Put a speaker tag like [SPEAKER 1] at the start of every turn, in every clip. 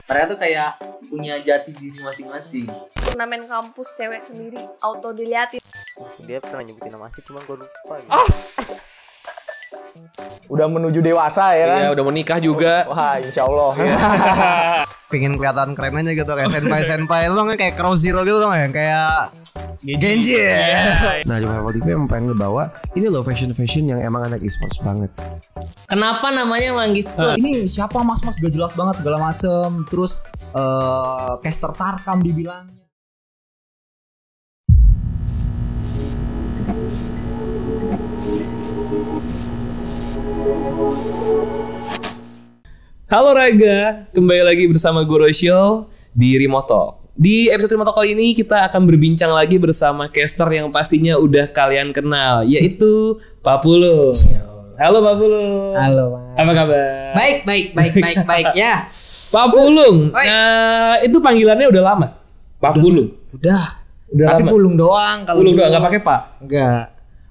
[SPEAKER 1] Mereka tuh kayak punya jati diri masing-masing.
[SPEAKER 2] Turnamen kampus cewek sendiri auto diliatin.
[SPEAKER 3] Dia pernah nyebutin nama asli cuman gue lupa gitu.
[SPEAKER 4] Udah menuju dewasa ya kan?
[SPEAKER 5] Iya, udah menikah juga.
[SPEAKER 4] Wah, insya Allah.
[SPEAKER 6] Pengen kelihatan keren aja gitu kayak senpai lu kan kayak Crow Zero gitu kan kayak Genji.
[SPEAKER 7] Nah, di Marvel TV emang pengen ngebawa ini loh fashion yang emang anak e-sports banget.
[SPEAKER 8] Kenapa namanya Manggisko?
[SPEAKER 4] Ini siapa mas-mas gak jelas banget segala macem. Terus caster Tarkam dibilangnya.
[SPEAKER 5] Halo Raga, kembali lagi bersama Goro Show di Remote Talk. Di episode Remote Talk kali ini kita akan berbincang lagi bersama caster yang pastinya udah kalian kenal, yaitu Pak Pulung. Halo Pak Pulung.
[SPEAKER 8] Halo Mas.
[SPEAKER 5] Apa kabar?
[SPEAKER 8] Baik ya.
[SPEAKER 5] Pak Pulung, itu panggilannya udah lama. Pak Pulung.
[SPEAKER 8] Udah
[SPEAKER 5] Udah
[SPEAKER 8] tapi
[SPEAKER 5] lama.
[SPEAKER 8] Pulung doang kalau
[SPEAKER 5] Pulung
[SPEAKER 8] dulu.
[SPEAKER 5] doang, nggak pakai Pak?
[SPEAKER 8] Enggak.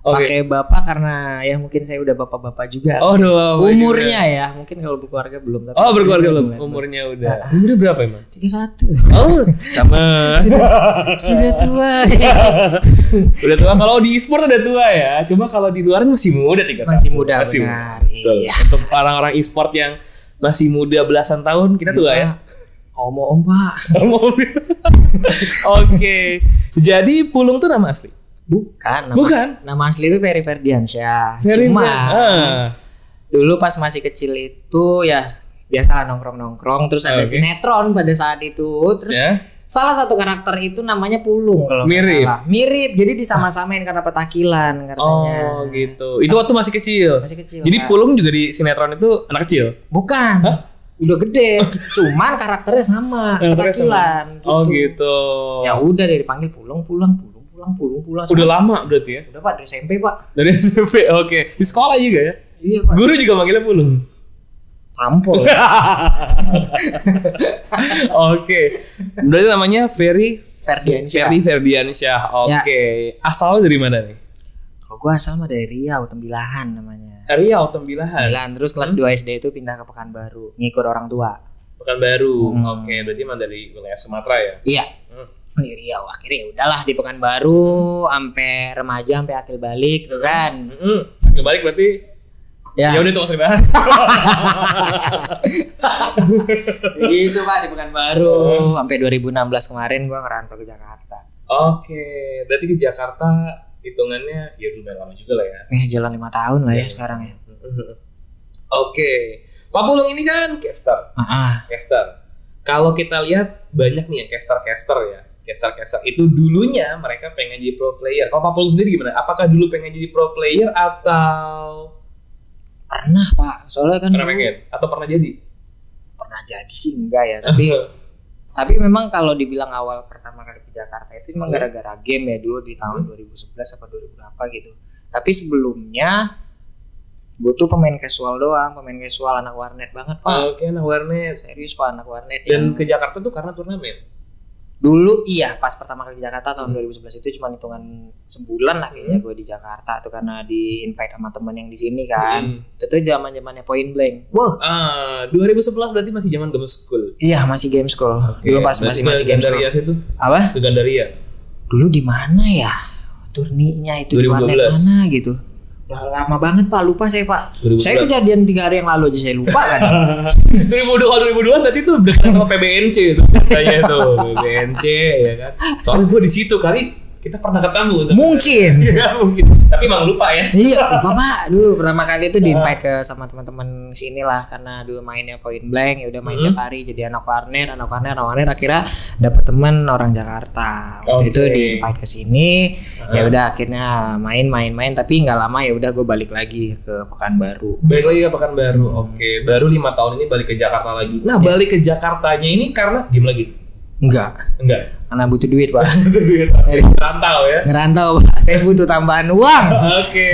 [SPEAKER 5] Oke.
[SPEAKER 8] Pakai Bapak karena ya mungkin saya udah bapak-bapak juga.
[SPEAKER 5] Oh, udah.
[SPEAKER 8] Umurnya ya, mungkin kalau berkeluarga belum. Tapi
[SPEAKER 5] Oh, berkeluarga belum.
[SPEAKER 8] mulai.
[SPEAKER 5] Umurnya udah. Umurnya berapa emang?
[SPEAKER 8] 31.
[SPEAKER 5] Oh, sama.
[SPEAKER 8] Sudah tua.
[SPEAKER 5] Udah tua. Kalau di e-sport udah tua ya. Cuma kalau di luar masih muda 31.
[SPEAKER 8] Masih muda,
[SPEAKER 5] Masih
[SPEAKER 8] benar.
[SPEAKER 5] Betul.
[SPEAKER 8] Iya.
[SPEAKER 5] Untuk orang-orang e-sport yang masih muda belasan tahun, kita tua ya.
[SPEAKER 8] Om Pak.
[SPEAKER 5] Oke. Jadi Pulung tuh nama asli?
[SPEAKER 8] Bukan. Nama asli itu Ferry Ferdiansyah. Cuma dulu pas masih kecil itu ya biasa nongkrong terus ada sinetron pada saat itu. Terus salah satu karakter itu namanya Pulung kalau nggak
[SPEAKER 5] Mirip.
[SPEAKER 8] salah. Mirip. Jadi disama-samain karena petakilan katanya.
[SPEAKER 5] Oh gitu. Itu waktu masih kecil.
[SPEAKER 8] Masih kecil.
[SPEAKER 5] Jadi
[SPEAKER 8] Pak.
[SPEAKER 5] Pulung juga di sinetron itu anak kecil.
[SPEAKER 8] Bukan.
[SPEAKER 5] Hah?
[SPEAKER 8] Udah gede. Cuman karakternya sama, petakilan.
[SPEAKER 5] Oh gitu.
[SPEAKER 8] Ya udah dari dipanggil Pulung.
[SPEAKER 5] Udah lama berarti ya?
[SPEAKER 8] Udah Pak dari SMP Pak.
[SPEAKER 5] Dari SMP. Oke. Di sekolah juga ya?
[SPEAKER 8] Iya Pak.
[SPEAKER 5] Guru juga manggilnya Pulung.
[SPEAKER 8] Tampol.
[SPEAKER 5] Oke. Berarti namanya Ferry Ferdiansyah. Oke. Asalnya dari mana nih?
[SPEAKER 8] Kalau gue asal mah dari Riau, Tembilahan namanya.
[SPEAKER 5] Riau, Tembilahan.
[SPEAKER 8] Terus kelas 2 SD itu pindah ke Pekanbaru, ngikut orang tua.
[SPEAKER 5] Pekanbaru. Oke, berarti emang dari wilayah Sumatera ya?
[SPEAKER 8] Iya. Di Riau akhirnya udahlah di Pekanbaru sampai remaja sampai akil balik tuh kan.
[SPEAKER 5] Akil balik berarti ya udah itu usah dibahas.
[SPEAKER 8] Gitu Pak di Pekanbaru sampai 2016 kemarin gue ngerantau ke Jakarta.
[SPEAKER 5] Oke, berarti ke Jakarta hitungannya ya lumayan lama juga lah ya.
[SPEAKER 8] Jalan 5 tahun lah ya sekarang ya.
[SPEAKER 5] Oke. Pak Pulung ini kan caster. Caster. Kalau kita lihat banyak nih ya caster ya. Caster itu dulunya mereka pengen jadi pro player. Kalau Pak Pulung sendiri gimana? Apakah dulu pengen jadi pro player atau
[SPEAKER 8] pernah Pak? Soalnya kan
[SPEAKER 5] pernah pengen atau pernah jadi?
[SPEAKER 8] Pernah jadi sih enggak ya, tapi memang kalau dibilang awal pertama kali ke Jakarta itu memang gara-gara game ya dulu di tahun 2011 apa 2000 berapa gitu. Tapi sebelumnya gue tuh pemain casual doang, anak warnet banget Pak.
[SPEAKER 5] Oke, anak warnet.
[SPEAKER 8] Serius Pak, anak warnet.
[SPEAKER 5] Dan ke Jakarta tuh karena turnamen?
[SPEAKER 8] Dulu iya, pas pertama kali ke Jakarta tahun 2011 itu cuma hitungan sebulan lah kayaknya gue di Jakarta tuh karena di invite sama temen yang di sini kan. Itu tuh zaman-zamannya Point Blank. Wah.
[SPEAKER 5] 2011 berarti masih zaman game school.
[SPEAKER 8] Iya, masih game school. Dulu pas masih game school.
[SPEAKER 5] Gandaria itu?
[SPEAKER 8] Apa?
[SPEAKER 5] Ke Gandaria.
[SPEAKER 8] Dulu di mana ya? Turninya itu
[SPEAKER 5] 2012.
[SPEAKER 8] di warnet mana gitu. Udah lama banget Pak, lupa saya Pak.
[SPEAKER 5] 2012.
[SPEAKER 8] Saya kejadian 3 hari yang lalu aja saya lupa kan.
[SPEAKER 5] 2012 berarti itu berdekatan sama PBNC itu biasanya itu PBNC ya kan. Soalnya gue di situ kali kita pernah ketemu.
[SPEAKER 8] Mungkin.
[SPEAKER 5] Ya, mungkin. Tapi emang lupa ya.
[SPEAKER 8] Iya, lupa Pak. Dulu pertama kali itu di-invite ke sama teman-teman sini lah karena dulu mainnya Point Blank ya udah main tiap hari jadi anak warnet akhirnya dapat teman orang Jakarta. Waktu itu di-invite ke sini. Ya udah akhirnya main tapi enggak lama ya udah gue balik lagi ke Pekanbaru.
[SPEAKER 5] Balik lagi ke Pekanbaru. Oke, baru 5 tahun ini balik ke Jakarta lagi. Nah, balik ke Jakartanya ini karena game lagi.
[SPEAKER 8] Enggak. Karena butuh duit Pak.
[SPEAKER 5] Ngerantau ya.
[SPEAKER 8] Ngerantau Pak. Saya butuh tambahan uang.
[SPEAKER 5] Oke.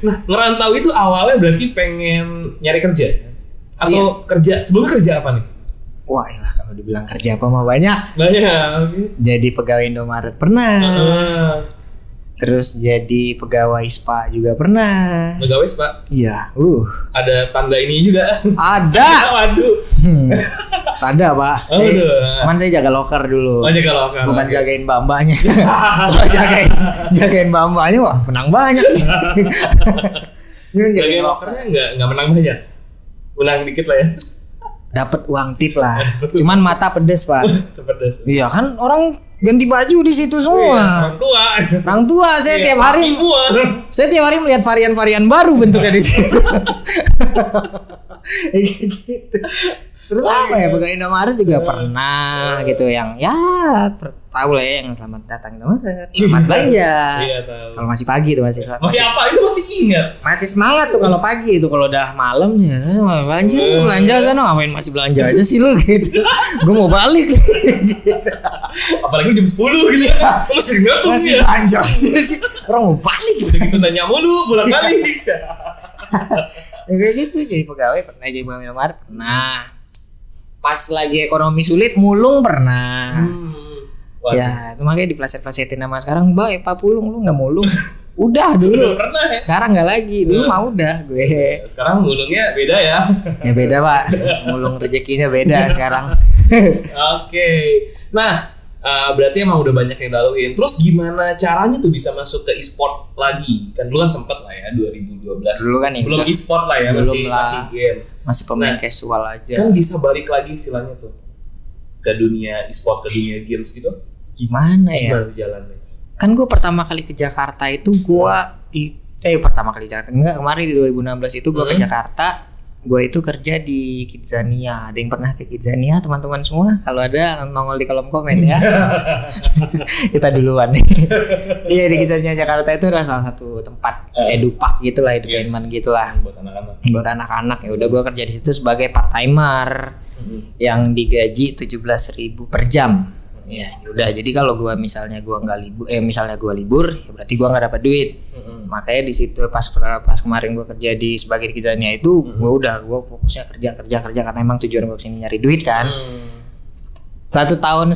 [SPEAKER 5] Nah, ngerantau itu awalnya berarti pengen nyari kerja atau kerja sebelumnya kerja apa nih?
[SPEAKER 8] Wah, iyalah kalau dibilang kerja apa mah banyak.
[SPEAKER 5] Banyak.
[SPEAKER 8] Jadi pegawai Indomaret pernah. Terus jadi pegawai spa juga pernah.
[SPEAKER 5] Pegawai spa.
[SPEAKER 8] Iya.
[SPEAKER 5] Ada tanda ini juga.
[SPEAKER 8] Ada.
[SPEAKER 5] Waduh.
[SPEAKER 8] Ada Pak. Cuman saya jaga loker dulu.
[SPEAKER 5] Oh, jaga loker.
[SPEAKER 8] Bukan jagain mbak-mbaknya. Kalau jagain mbak-mbaknya wah menang banyak.
[SPEAKER 5] Jagain lokernya nggak menang banyak. Menang dikit lah ya.
[SPEAKER 8] Dapat uang tip lah. Cuman mata pedes Pak.
[SPEAKER 5] Pedes.
[SPEAKER 8] Iya kan orang ganti baju di situ semua. Orang tua saya tiap hari. Saya tiap hari melihat varian-varian baru bentuknya di situ. Gitu. Terus apa ya, pegawai Indomaret juga pernah gitu yang ya tahu lah ya, yang selamat datang Indomaret, selamat belanja.
[SPEAKER 5] Iya tahu.
[SPEAKER 8] Kalau masih pagi tuh masih
[SPEAKER 5] apa itu masih ingat.
[SPEAKER 8] Masih semangat tuh kalau pagi itu, kalau udah malam ya belanja sana, ngapain masih belanja aja sih lu gitu. Gue mau balik gitu.
[SPEAKER 5] Apalagi jam 10 gitu. Masih ngatung
[SPEAKER 8] masih
[SPEAKER 5] ya.
[SPEAKER 8] belanja sih. Orang mau balik
[SPEAKER 5] gitu. Gitu nanya mulu bolak-balik.
[SPEAKER 8] Kayak gitu, jadi pegawai pernah, jadi pegawai Indomaret pernah. Pas lagi ekonomi sulit mulung pernah. Ya itu makanya dipleset-plesetin sama sekarang, Pak Pulung lu nggak mulung. Udah dulu.
[SPEAKER 5] Udah pernah ya?
[SPEAKER 8] Sekarang nggak lagi. Dulu mah udah gue.
[SPEAKER 5] Sekarang mulungnya beda ya?
[SPEAKER 8] Ya beda Pak. Mulung rezekinya beda sekarang.
[SPEAKER 5] Oke. Nah, berarti emang udah banyak yang laluin. Terus gimana caranya tuh bisa masuk ke e-sport lagi? Kan dulu kan sempet lah ya 2012.
[SPEAKER 8] Dulu kan ya.
[SPEAKER 5] Belum e-sport lah ya, masih game.
[SPEAKER 8] Masih pemain casual aja.
[SPEAKER 5] Kan bisa balik lagi istilahnya tuh ke dunia e-sport, ke dunia games gitu.
[SPEAKER 8] Gimana ya?
[SPEAKER 5] Gimana jalannya?
[SPEAKER 8] Kan gue pertama kali ke Jakarta itu pertama kali Jakarta enggak, kemarin di 2016 itu gue ke Jakarta. Gue itu kerja di Kidzania. Ada yang pernah ke Kidzania teman-teman semua? Kalau ada nongol di kolom komen ya. Kita duluan nih. Iya, di Kidzania Jakarta itu adalah salah satu tempat edupak gitulah, entertainment gitulah. Buat anak-anak. Ya udah gue kerja di situ sebagai part timer yang digaji 17.000 per jam. Ya udah, jadi kalau gue misalnya gue nggak libur, misalnya gue libur, ya berarti gue nggak dapat duit. Makanya di situ pas kemarin gue kerja di sebagai di Kidzania itu, gue fokusnya kerja karena emang tujuan gue kesini nyari duit kan. 1,5 tahun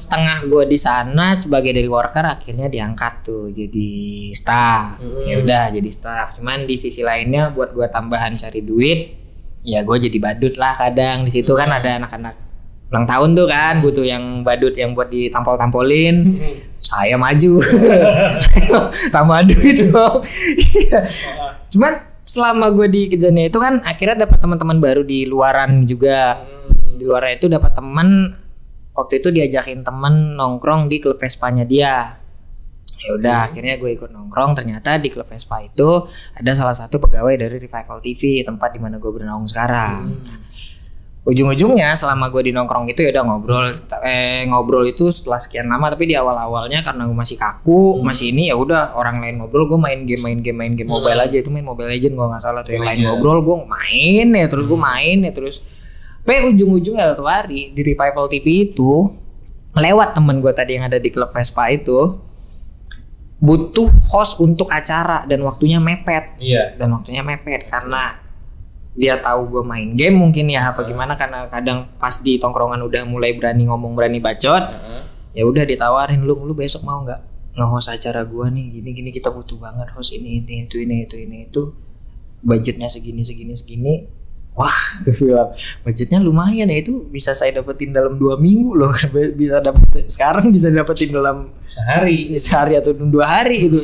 [SPEAKER 8] gue di sana sebagai daily worker, akhirnya diangkat tuh jadi staff. Ya udah jadi staff. Cuman di sisi lainnya buat gue tambahan cari duit, ya gue jadi badut lah kadang. Di situ kan ada anak-anak ulang tahun tuh kan, butuh yang badut yang buat ditampol-tampolin. Saya maju. Tambah duit dong. Cuman selama gue di Kidzania itu kan akhirnya dapat teman-teman baru di luaran juga. Di luaran itu dapat teman, waktu itu diajakin teman nongkrong di klub Vespanya dia. Ya udah, akhirnya gue ikut nongkrong. Ternyata di klub Vespa itu ada salah satu pegawai dari Revival TV, tempat di mana gue bernaung sekarang. Ujung-ujungnya selama gue di nongkrong itu ya udah ngobrol itu setelah sekian lama, tapi di awal-awalnya karena gue masih kaku, masih ini, ya udah orang lain ngobrol, gue main game mobile aja. Itu main Mobile Legend gue nggak salah tuh. Yang lain ngobrol, gue main ya terus, gue main ya terus. Sampai ujung-ujungnya satu hari di Revival TV itu lewat temen gue tadi yang ada di klub Vespa itu, butuh host untuk acara dan waktunya mepet. Dan waktunya mepet karena dia tahu gue main game mungkin ya apa gimana, karena kadang pas di tongkrongan udah mulai berani ngomong, berani bacot. Ya udah ditawarin, lu besok mau nggak nge-host acara gue nih, gini kita butuh banget host ini itu, budgetnya segini. Wah, gue bilang budgetnya lumayan ya, itu bisa saya dapetin dalam 2 minggu loh. Sekarang bisa dapetin dalam sehari atau 2 hari itu.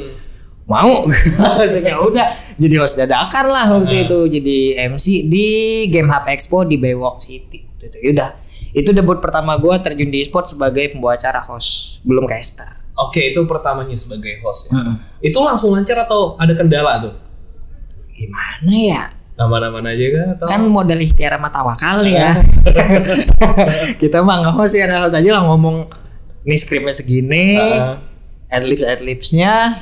[SPEAKER 8] Mau. Maksudnya udah jadi host dadakan lah waktu itu, jadi MC di Game Hub Expo di Baywalk City. Udah, itu debut pertama gue terjun di e-sport sebagai pembawa acara, host, belum caster.
[SPEAKER 5] Oke, itu pertamanya sebagai host ya. Itu langsung lancar atau ada kendala tuh?
[SPEAKER 8] Gimana ya?
[SPEAKER 5] Aman-aman aja kan? Atau?
[SPEAKER 8] Kan modal ikhtiar sama tawakal ya. Kita mah nge-host ya, host aja lah, ngomong nih skripnya segini, adlibsnya.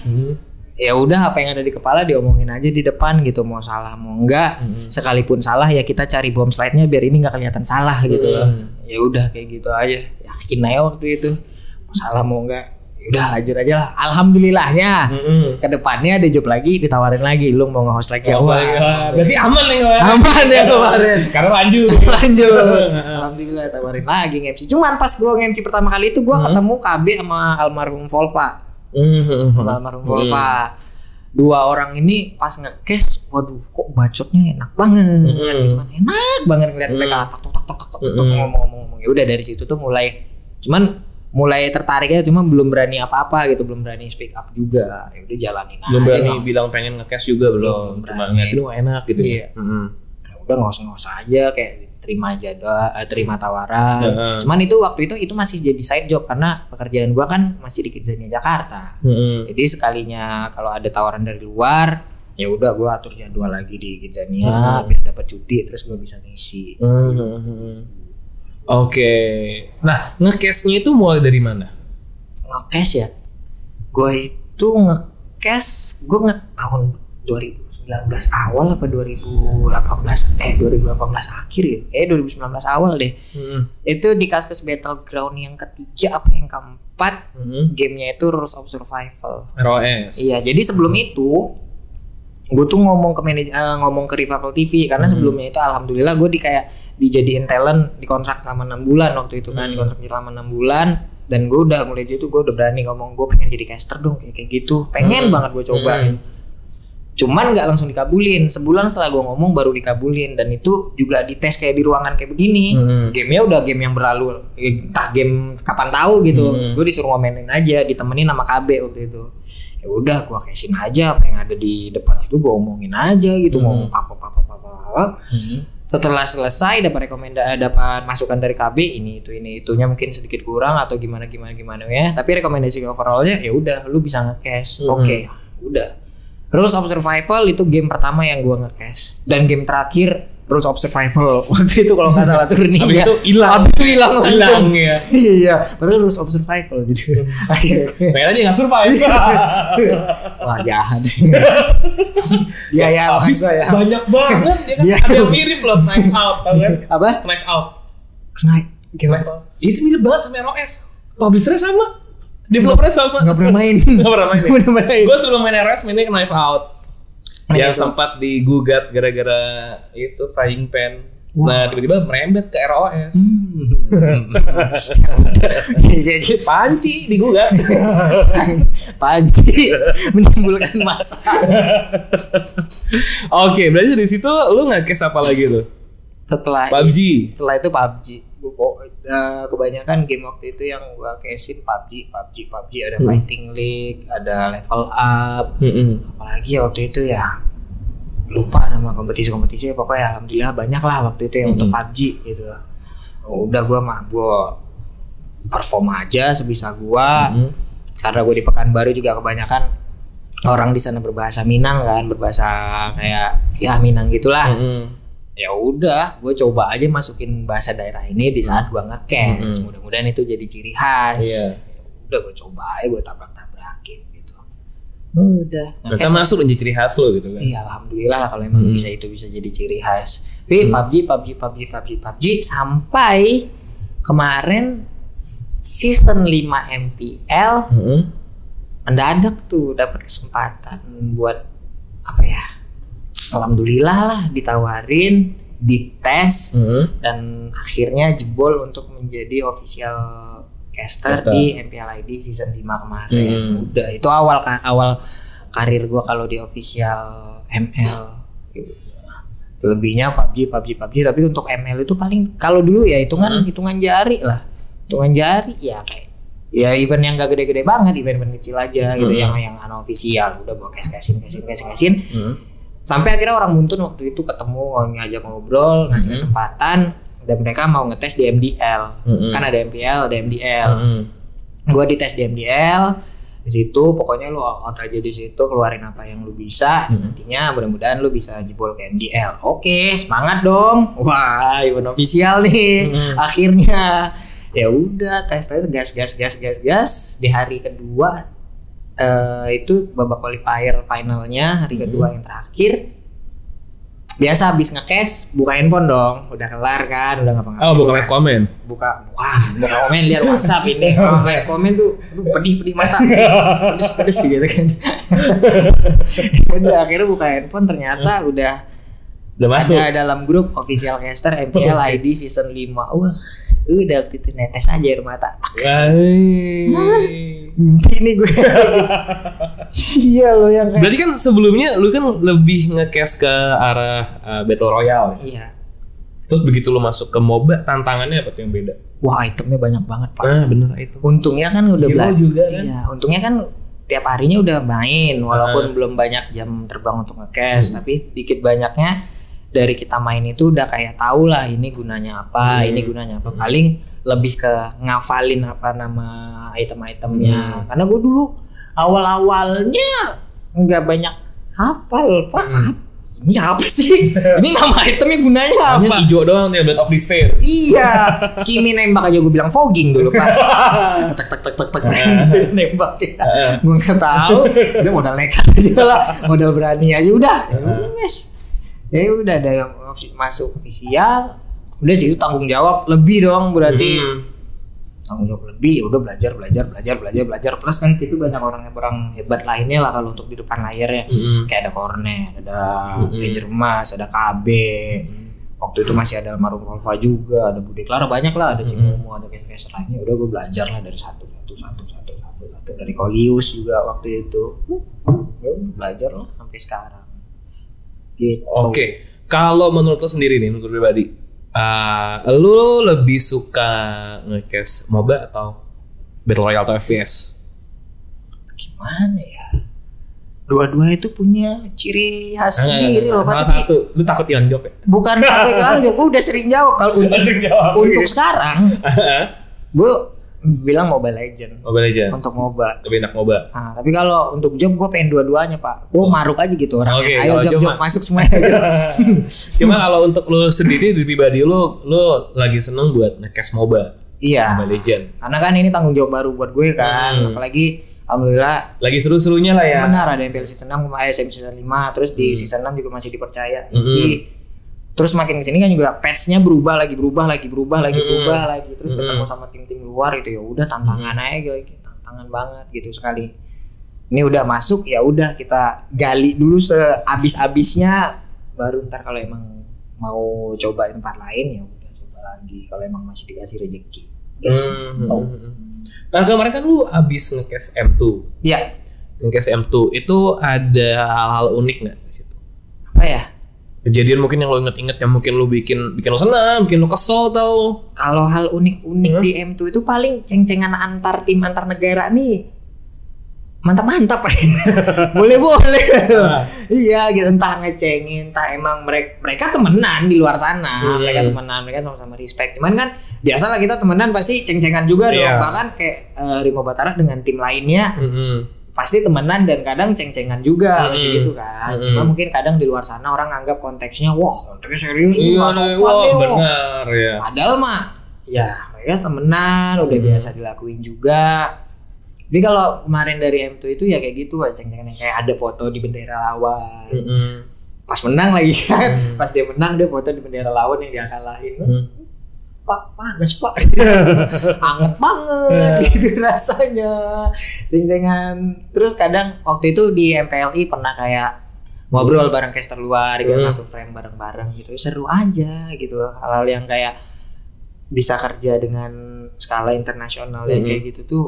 [SPEAKER 8] Ya udah, apa yang ada di kepala diomongin aja di depan gitu, mau salah mau enggak. Sekalipun salah ya kita cari bom slide-nya biar ini nggak kelihatan salah gitu loh. Ya udah kayak gitu aja, yakin aja waktu itu mau salah mau enggak, ya udah hajar aja lah. Alhamdulillahnya kedepannya ada job lagi, ditawarin lagi, lu mau nge-host lagi.
[SPEAKER 5] Berarti aman nih kemarin.
[SPEAKER 8] Aman ya kemarin
[SPEAKER 5] karena lanjut.
[SPEAKER 8] Alhamdulillah tawarin lagi nge-MC. Cuman pas gua nge-MC pertama kali itu gua ketemu KB sama almarhum Volva. almarhum Volva. Dua orang ini pas nge-cash, waduh kok bacotnya enak banget. Cuman enak banget ngeliat mereka tok ngomong-ngomong. Ya udah dari situ tuh mulai tertarik ya, cuma belum berani apa-apa gitu, belum berani speak up juga. Ya udah jalanin aja.
[SPEAKER 5] Belum berani bilang pengen nge-cash juga belum. Cuma ngeliatin wah enak gitu.
[SPEAKER 8] Iya. Ya udah nggak usah aja kayak terima tawaran. Cuman itu waktu itu masih jadi side job karena pekerjaan gua kan masih di Kidzania Jakarta. Jadi sekalinya kalau ada tawaran dari luar, ya udah gua atur jadwal lagi di Kidzania biar dapat cuti terus gua bisa ngisi.
[SPEAKER 5] Oke. Nah, nge-cash-nya itu mulai dari mana?
[SPEAKER 8] Nge-cash ya. Gua itu nge-cash tahun 2019 awal apa 2018 akhir ya, kayak 2019 awal deh. Itu di Kaskus Battleground yang ketiga apa yang keempat, gamenya itu Rules of Survival
[SPEAKER 5] ROS.
[SPEAKER 8] Iya, jadi sebelum itu gue tuh ngomong ke Revival TV karena sebelumnya itu alhamdulillah gue dijadiin talent, dikontrak selama 6 bulan waktu itu kan, dikontrak selama 6 bulan. Dan gue udah mulai dari situ gue udah berani ngomong gue pengen jadi caster dong kayak gitu, pengen banget gue cobain. Cuman nggak langsung dikabulin. Sebulan setelah gue ngomong baru dikabulin, dan itu juga dites kayak di ruangan kayak begini. Gamenya udah game yang berlalu, entah game kapan tahu gitu. Gue disuruh ngomenin aja, ditemenin sama KB waktu itu. Ya udah gue cashin aja apa yang ada di depan itu, gue omongin aja gitu, ngomong apa. Setelah selesai dapat dapat masukan dari KB, ini itunya mungkin sedikit kurang atau gimana ya. Tapi rekomendasi overallnya ya udah lu bisa nge-cash. Oke, udah. Rules of Survival itu game pertama yang gue nge-cash, dan game terakhir Rules of Survival waktu itu kalau nggak salah turun ya.
[SPEAKER 5] Habis itu hilang ya.
[SPEAKER 8] Iya, baru Rules of Survival gitu.
[SPEAKER 5] Pengen aja nggak survive.
[SPEAKER 8] Wah jahat. Ya
[SPEAKER 5] habis
[SPEAKER 8] ya.
[SPEAKER 5] Banyak banget ya kan. Ada yang mirip loh, Knife Out, tahu kan?
[SPEAKER 8] Apa?
[SPEAKER 5] Knife Out.
[SPEAKER 8] Knife Out.
[SPEAKER 5] Itu mirip banget sama ROS. Publishernya sama. Developernya sama.
[SPEAKER 8] Nggak pernah main.
[SPEAKER 5] Gue sebelum main ROS mainnya Knife Out. Yang sempat digugat gara-gara itu frying pan. Nah tiba-tiba merembet ke ROS. Jadi panci digugat.
[SPEAKER 8] Panci menimbulkan masalah.
[SPEAKER 5] Oke, berarti dari situ lu nge-cash apa lagi tuh?
[SPEAKER 8] Setelah
[SPEAKER 5] PUBG.
[SPEAKER 8] Setelah itu PUBG. Kebanyakan game waktu itu yang gua cashin PUBG ada Fighting League, ada Level Up, apalagi ya waktu itu ya lupa nama kompetisi pokoknya alhamdulillah banyak lah waktu itu yang untuk PUBG gitu. Udah gua perform aja sebisa gua, karena gua di Pekanbaru juga kebanyakan orang di sana berbahasa Minang kan, berbahasa kayak ya Minang gitulah. Ya udah, gue coba aja masukin bahasa daerah ini di saat gue nge-cash. Mudah-mudahan itu jadi ciri khas. Udah gue coba aja, gue tabrak-tabrakin gitu. Udah.
[SPEAKER 5] Mereka masuk menjadi ciri khas lo gitu kan?
[SPEAKER 8] Iya, alhamdulillah lah kalau emang bisa jadi ciri khas. Tapi PUBG sampai kemarin season 5 MPL mendadak tuh dapat kesempatan buat apa ya? Alhamdulillah lah ditawarin, dites, dan akhirnya jebol untuk menjadi official caster di MPL ID season 5 kemarin. Udah itu awal karir gue kalau di official ML. Selebihnya PUBG. Tapi untuk ML itu paling kalau dulu ya hitungan jari lah, ya kayak ya event yang gak gede-gede banget, event kecil aja gitu, yang unofficial. Udah gue cashin. Sampai akhirnya orang Muntun waktu itu ketemu, ngajak ngobrol, ngasih kesempatan, dan mereka mau ngetes di MDL. Kan ada MPL, ada MDL. Gue dites di MDL, di situ pokoknya lu out aja di situ, keluarin apa yang lu bisa. Nantinya mudah-mudahan lu bisa jebol ke MDL. Oke, semangat dong. Wah, event official nih. Akhirnya ya udah tes gas. Di hari kedua itu babak qualifier finalnya, hari kedua yang terakhir. Biasa habis nge-cash buka handphone dong, udah kelar kan, udah ngapa-ngapain.
[SPEAKER 5] Oh, buka live comment.
[SPEAKER 8] Buka komen, lihat WhatsApp ini. Live comment tuh pedih mata. Pedes gitu kan. Udah akhirnya buka handphone, ternyata udah masuk ada dalam grup official caster MPL ID season 5. Wah, udah waktu itu netes aja air mata. mimpi nih gue. Iya lo yang kayak.
[SPEAKER 5] Berarti kan sebelumnya lu kan lebih nge-cast ke arah Battle Royale.
[SPEAKER 8] Iya.
[SPEAKER 5] Terus begitu lu masuk ke MOBA, tantangannya apa tuh yang beda?
[SPEAKER 8] Wah, itemnya banyak banget, Pak.
[SPEAKER 5] Nah, bener itu.
[SPEAKER 8] Untungnya kan udah
[SPEAKER 5] Hero juga kan?
[SPEAKER 8] Iya, untungnya kan tiap harinya udah main walaupun belum banyak jam terbang untuk nge-cast, tapi dikit banyaknya dari kita main itu udah kayak tahu lah ini gunanya apa, ini gunanya apa. Paling lebih ke ngafalin apa nama item-itemnya. Karena gue dulu awal-awalnya nggak banyak hafal, Pak. Ini apa sih? Ini nama itemnya gunanya apa?
[SPEAKER 5] Hanya hijau doang ya, Blade of Despair.
[SPEAKER 8] Iya, Kimi nembak aja gue bilang fogging dulu Pak. tek nembak ya. Gue nggak tahu. Udah modal nekat aja lah, modal berani aja udah. Yes. Ya udah ada masuk official. Udah sih itu tanggung jawab lebih dong berarti. Tanggung jawab lebih, udah belajar plus kan situ banyak orang hebat lainnya lah kalau untuk di depan layar ya. Kayak ada Cornet, ada Ranger Mas, ada KB. Waktu itu masih ada Almarhum Volva juga, ada Bude Clara, banyak lah, ada Cimomo, ada caster lainnya. Udah gue belajar lah dari satu dari Kolius juga waktu itu. Ya belajar lah sampai sekarang. Gitu.
[SPEAKER 5] Oke. Kalau menurut lo sendiri nih, menurut pribadi, lu lebih suka nge-cast MOBA atau Battle Royale atau FPS?
[SPEAKER 8] Gimana ya? Dua-dua itu punya ciri khas sendiri loh Pak.
[SPEAKER 5] Tapi satu, lu takut hilang job ya?
[SPEAKER 8] Bukan takut hilang job, gue udah sering jawab. Kalau untuk sekarang, gue bilang Mobile Legend. Untuk MOBA.
[SPEAKER 5] Lebih enak MOBA.
[SPEAKER 8] Nah, tapi kalau untuk job gue pengen dua-duanya Pak. Gue maruk aja gitu orangnya.
[SPEAKER 5] Okay,
[SPEAKER 8] ayo job masuk semuanya.
[SPEAKER 5] Cuma kalau untuk lu sendiri di pribadi lu lagi seneng buat nge-cast MOBA.
[SPEAKER 8] Iya.
[SPEAKER 5] Mobile Legend.
[SPEAKER 8] Karena kan ini tanggung jawab baru buat gue kan. Apalagi alhamdulillah
[SPEAKER 5] lagi seru-serunya lah ya.
[SPEAKER 8] Benar, ada MPL season 6 kemarin season 5, terus di season 6 juga masih dipercaya. Terus makin kesini kan juga patch-nya berubah lagi. Terus ketemu sama tim-tim luar itu ya udah tantangan aja gitu. Tantangan banget gitu sekali. Ini udah masuk ya udah kita gali dulu sehabis-habisnya, baru ntar kalau emang mau coba tempat lain ya udah coba lagi kalau emang masih dikasih rezeki.
[SPEAKER 5] Nah kemarin kan lu abis nge-cast M2.
[SPEAKER 8] Iya.
[SPEAKER 5] Nge-cast M2 itu ada hal-hal unik nggak di situ?
[SPEAKER 8] Apa ya?
[SPEAKER 5] Kejadian mungkin yang lo inget-inget yang mungkin lo bikin lo senang, bikin lo kesel tau.
[SPEAKER 8] Kalau hal unik-unik di M2 itu paling ceng-cengan antar tim antar negara nih. Mantap-mantap. Boleh. Iya gitu, entah ngecengin, entah emang mereka temenan di luar sana. Mereka sama-sama respect. Cuman kan biasalah kita temenan pasti ceng-cengan juga dong. Bahkan kayak Rimo Batara dengan tim lainnya. Pasti temenan dan kadang ceng-cengan juga masih gitu kan. Cuma mungkin kadang di luar sana orang anggap konteksnya wah konteksnya serius nih,
[SPEAKER 5] benar ya.
[SPEAKER 8] Padahal mah ya mereka temenan udah biasa dilakuin juga. Tapi kalau kemarin dari M2 itu ya kayak gitu ceng-cengan kayak ada foto di bendera lawan. Pas menang lagi kan. Pas dia menang dia foto di bendera lawan yang dia kalahin. Pak, panas Pak. Anget banget gitu rasanya. Ceng-cengan. Terus kadang waktu itu di MPLI pernah kayak ngobrol bareng caster luar, satu frame bareng-bareng gitu. Seru aja gitu loh. Hal-hal yang kayak bisa kerja dengan skala internasional yang kayak gitu tuh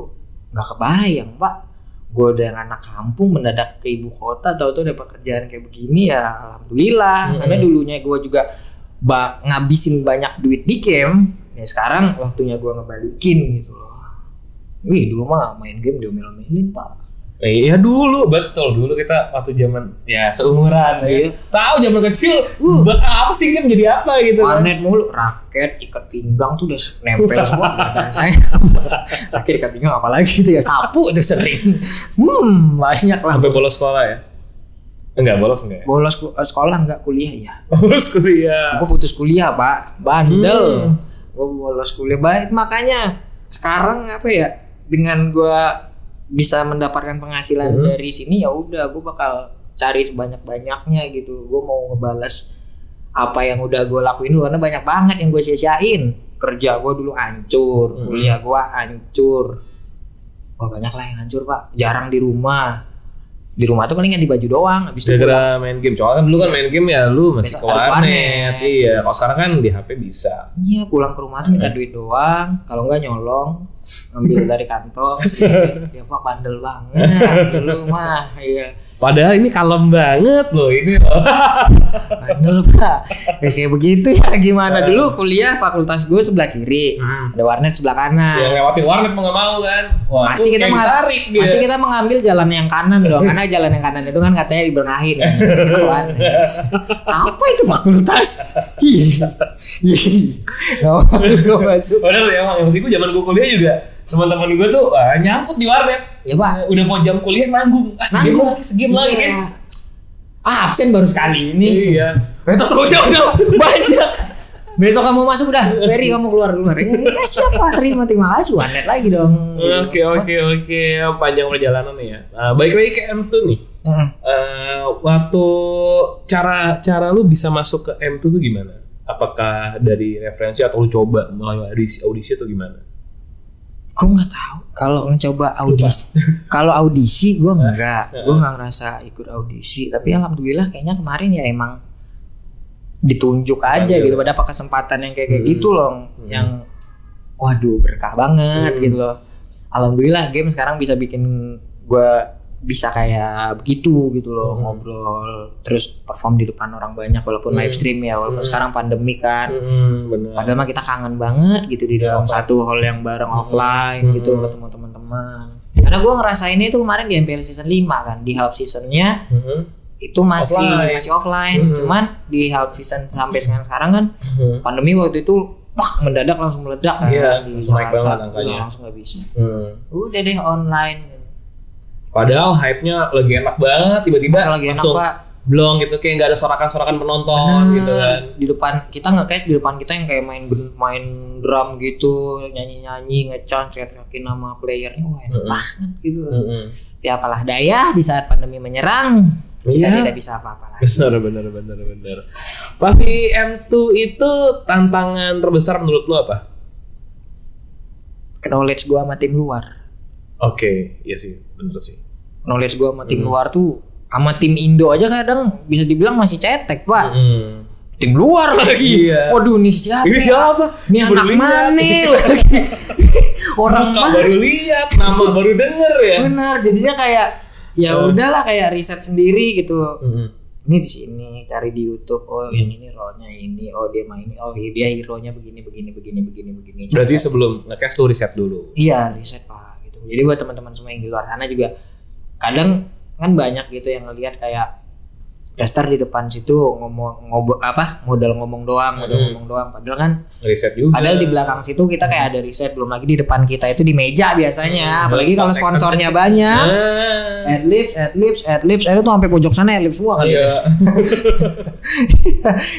[SPEAKER 8] gak kebayang Pak. Gue udah anak kampung mendadak ke ibu kota, tahu-tahu dapat kerjaan kayak begini ya alhamdulillah. Karena dulunya gue juga ngabisin banyak duit di game, ya sekarang waktunya gue ngebalikin gitu loh. Wih dulu mah main game diomel-omelin Pak.
[SPEAKER 5] Iya dulu, betul dulu kita waktu zaman ya seumuran ya. Tahu zaman kecil buat apa sih game jadi apa gitu kan.
[SPEAKER 8] Warnet mulu, raket, ikat pinggang tuh udah nempel semua badan saya. Raket ikat pinggang apalagi itu ya sapu tuh sering. Banyak lah.
[SPEAKER 5] Sampai bolos sekolah ya. Enggak, bolos enggak?
[SPEAKER 8] Bolos sekolah enggak, kuliah ya.
[SPEAKER 5] Bolos kuliah.
[SPEAKER 8] Gue putus kuliah Pak, bandel. Gue bolos kuliah, baik makanya sekarang apa ya, dengan gue bisa mendapatkan penghasilan dari sini ya udah gue bakal cari sebanyak-banyaknya gitu. Gue mau ngebalas apa yang udah gue lakuin dulu, karena banyak banget yang gue sia-siain. Kerja gue dulu hancur, kuliah gue hancur. Wah banyak lah yang hancur Pak, jarang di rumah. Di rumah tuh paling ganti baju doang, habis itu pulang.
[SPEAKER 5] Gara-gara main game. Soalnya kan dulu kan main game ya lu masih
[SPEAKER 8] Besok
[SPEAKER 5] ke
[SPEAKER 8] harus
[SPEAKER 5] warnet.
[SPEAKER 8] warnet.
[SPEAKER 5] Iya, kalau sekarang kan di HP bisa.
[SPEAKER 8] Iya, pulang ke rumah tuh minta duit doang, kalau enggak nyolong, ngambil dari kantong sedikit. Ya Pak, bandel banget dulu mah. Iya.
[SPEAKER 5] Padahal ini kalem banget loh ini loh.
[SPEAKER 8] Bandel Pak. Ya kayak begitu ya, gimana dulu kuliah fakultas gue sebelah kiri, ada warnet sebelah kanan.
[SPEAKER 5] Yang lewatin warnet mau nggak mau kan. Wah,
[SPEAKER 8] Pasti kita
[SPEAKER 5] tarik dia.
[SPEAKER 8] pasti kita mengambil jalan yang kanan dong, karena jalan yang kanan itu kan katanya diberkahin. Apa itu fakultas? Iya. Gue masuk.
[SPEAKER 5] Padahal ya emang gue zaman gue kuliah juga teman-teman gue tuh nyangkut di warnet.
[SPEAKER 8] Ya Pak.
[SPEAKER 5] Udah mau jam kuliah nanggung. Segim lagi kan.
[SPEAKER 8] Absen baru sekali ini.
[SPEAKER 5] Iya.
[SPEAKER 8] Betul udah banyak. Besok kamu masuk udah, Ferry kamu keluar. Ya siapa? Terima kasih, warnet lagi dong.
[SPEAKER 5] Oke. Panjang perjalanan nih ya. Balik lagi ke M2 nih. Waktu cara lu bisa masuk ke M2 tuh gimana? Apakah dari referensi atau lu coba melalui audisi atau gimana?
[SPEAKER 8] Gue nggak tahu. Kalau mencoba audisi, kalau audisi gue nggak ngerasa ikut audisi. Tapi alhamdulillah kayaknya kemarin ya emang ditunjuk aja gitu. Pada apa kesempatan yang kayak gitu loh, yang waduh berkah banget gitu loh. Alhamdulillah game sekarang bisa bikin gue bisa kayak begitu gitu loh, ngobrol terus perform di depan orang banyak walaupun live stream ya, walaupun sekarang pandemi kan.
[SPEAKER 5] Bener.
[SPEAKER 8] Padahal mah kita kangen banget gitu di dalam satu hall yang bareng offline gitu ketemu teman-teman. Karena gue ngerasainnya itu kemarin di MPL season 5 kan, di half seasonnya itu masih offline. Cuman di half season sampai sekarang kan pandemi waktu itu mendadak langsung meledak kan di Jakarta. Langsung nggak bisa. Udah deh online.
[SPEAKER 5] Padahal hype-nya lagi enak banget, tiba-tiba
[SPEAKER 8] lagi
[SPEAKER 5] langsung
[SPEAKER 8] enak, Pak.
[SPEAKER 5] Blong gitu, kayak nggak ada sorakan-sorakan penonton gitu kan.
[SPEAKER 8] Di depan kita nge-case di depan kita yang kayak main drum gitu, nyanyi-nyanyi, ngechant, teriak-teriakin nama playernya, wah enak banget gitu. Ya apalah daya di saat pandemi menyerang, kita tidak bisa apa-apa lagi.
[SPEAKER 5] Benar. Pasti M2 itu tantangan terbesar menurut lu apa?
[SPEAKER 8] Knowledge gua sama tim luar.
[SPEAKER 5] Oke, iya sih, bener sih.
[SPEAKER 8] Knowledge gua sama tim luar tuh, sama tim Indo aja kadang bisa dibilang masih cetek Pak. Tim luar lagi.
[SPEAKER 5] Iya.
[SPEAKER 8] Waduh, ini siapa? Ini anak mana lagi? Orang
[SPEAKER 5] mana? Baru lihat, nama baru denger ya.
[SPEAKER 8] Benar, jadinya kayak ya udahlah kayak riset sendiri gitu. Ini di sini cari di YouTube. Oh, yang ini role-nya ini. Oh, dia main ini. Oh, dia hero-nya begini.
[SPEAKER 5] Berarti sebelum nge-cast tuh riset dulu.
[SPEAKER 8] Iya, riset Pak. Jadi buat teman-teman semua yang di luar sana juga kadang kan banyak gitu yang ngelihat kayak caster di depan situ modal ngomong doang. Padahal kan
[SPEAKER 5] riset juga.
[SPEAKER 8] Padahal di belakang situ kita kayak ada riset, belum lagi di depan kita itu di meja biasanya. Apalagi kalau sponsornya banyak. Adlibs itu sampai pojok sana adlibs semua kali.
[SPEAKER 5] Iya.